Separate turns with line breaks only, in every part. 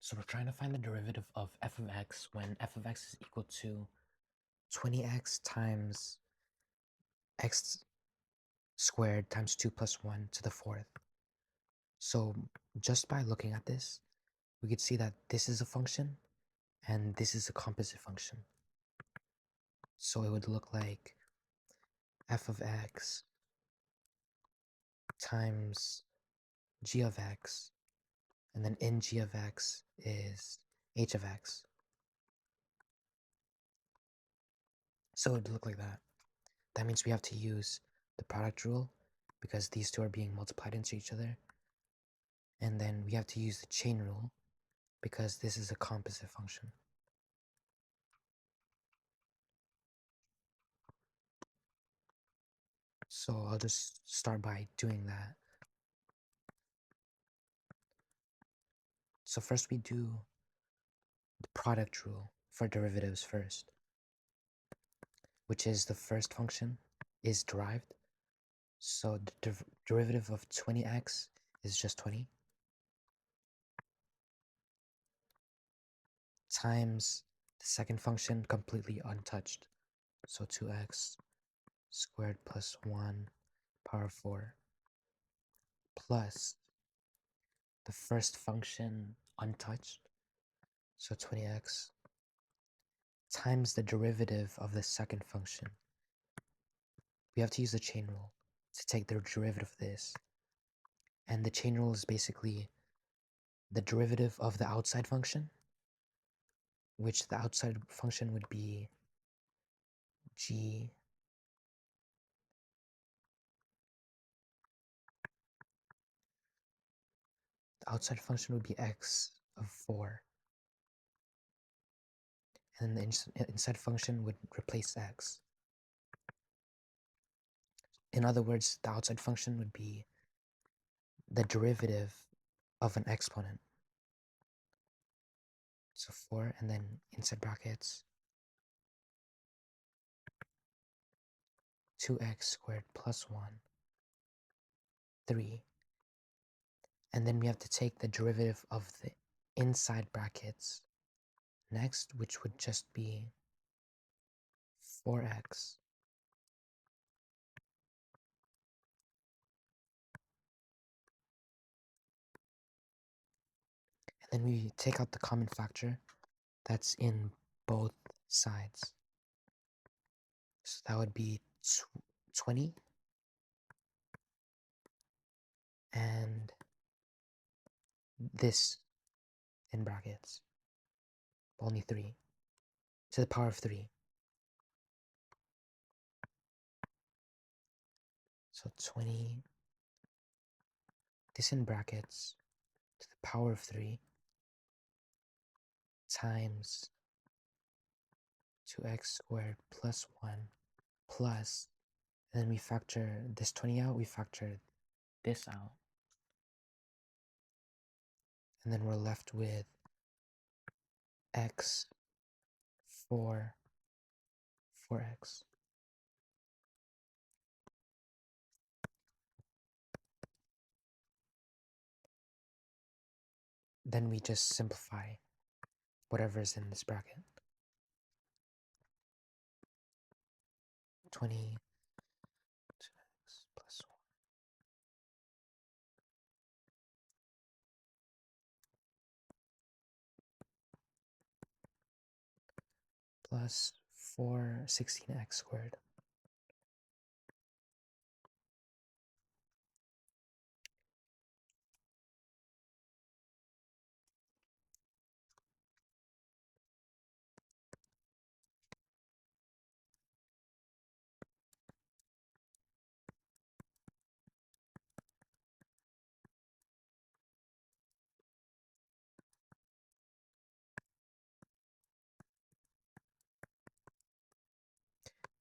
So we're trying to find the derivative of f of x when f of x is equal to 20x times x squared times 2 plus 1 to the fourth. So just by looking at this, we could see that this is a function and this is a composite function. So it would look like f of x times g of x, and then in g of x is h of x. So it would look like that. That means we have to use the product rule because these two are being multiplied into each other. And then we have to use the chain rule because this is a composite function. So I'll just start by doing that. So first we do the product rule for derivatives first, which is the first function is derived. So the derivative of 20x is just 20 times the second function completely untouched. So 2x squared plus 1 power 4 plus the first function untouched. So 20x times the derivative of the second function. We have to use the chain rule to take the derivative of this. And the chain rule is basically the derivative of the outside function, which the outside function would be g the outside function would be x of 4. And the inside function would replace x. In other words, the outside function would be the derivative of an exponent. So 4, and then inside brackets 2x squared plus 1, 3. And then we have to take the derivative of the inside brackets next, which would just be 4x. And then we take out the common factor that's in both sides. So that would be 20 and this in brackets, only 3 to the power of 3. So 20, this in brackets to the power of 3 times 2x squared plus 1 plus, and then we factor this 20 out, we factor this out. And then we're left with x 4x. Then we just simplify whatever is in this bracket. 20 2x plus 1 plus 16x squared.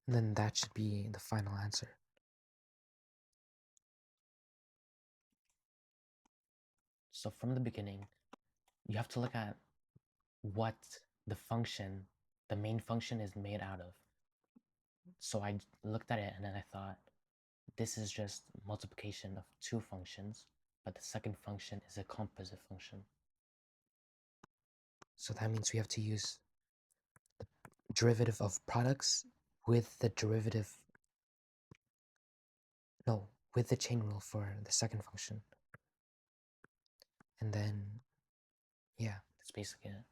And then that should be the final answer. So from the beginning, you have to look at what the function, the main function, is made out of. So I looked at it and then I thought, this is just multiplication of two functions, but the second function is a composite function. So that means we have to use the derivative of products with the derivative, no, with the chain rule for the second function. And then, yeah, that's basically it.